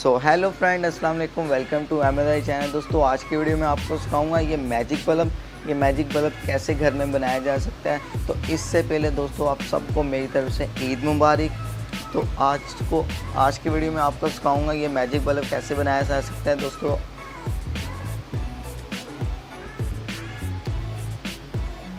So hello friend, अस्सलाम वालेकुम, welcome to Amazon channel. दोस्तों आज की वीडियो में आपको सिखाऊंगा ये मैजिक बल्ब कैसे घर में बनाया जा सकता है। तो इससे पहले दोस्तों आप सबको मेरी तरफ से ईद मुबारक। तो आज की वीडियो में आपको सिखाऊंगा ये मैजिक बल्ब कैसे बनाया जा सकता है।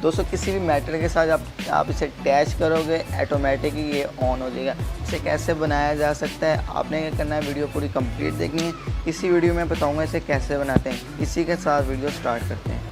दोस्तों किसी भी मैटर के साथ आप इसे अटैच करोगे, ऑटोमेटिकली ये ऑन हो जाएगा। इसे कैसे बनाया जा सकता है, आपने क्या करना है, वीडियो पूरी कंप्लीट देखनी है। इसी वीडियो में बताऊंगा इसे कैसे बनाते हैं। इसी के साथ वीडियो स्टार्ट करते हैं।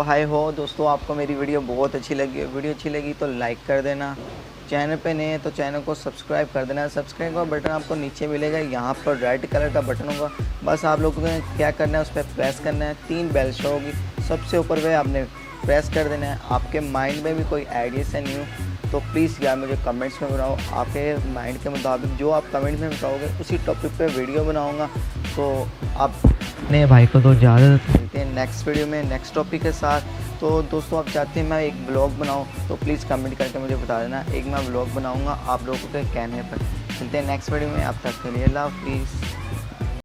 हाय हो दोस्तों, आपको मेरी वीडियो बहुत अच्छी लगी है। वीडियो अच्छी लगी तो लाइक कर देना, चैनल पे नए हैं तो चैनल को सब्सक्राइब कर देना। सब्सक्राइब का बटन आपको नीचे मिलेगा, यहाँ पर रेड कलर का बटन होगा। बस आप लोगों को क्या करना है, उस पर प्रेस करना है। 3 बेल शो होगी, सबसे ऊपर पे आपने प्रेस कर देना है। आपके माइंड में भी कोई आइडिया से नहीं हो तो प्लीज़ यार मुझे कमेंट्स में बताओ। आपके माइंड के मुताबिक जो आप कमेंट में बताओगे उसी टॉपिक पे वीडियो बनाऊंगा। तो आप अपने भाई को तो इजाज़त मिलते हैं नेक्स्ट वीडियो में नेक्स्ट टॉपिक के साथ। तो दोस्तों आप चाहते हैं मैं एक ब्लॉग बनाऊं तो प्लीज़ कमेंट करके मुझे बता देना। एक मैं ब्लॉग बनाऊंगा आप लोगों के कहने पर। मिलते हैं नेक्स्ट वीडियो में, अब तक के लिए अल्लाह हाफिज़।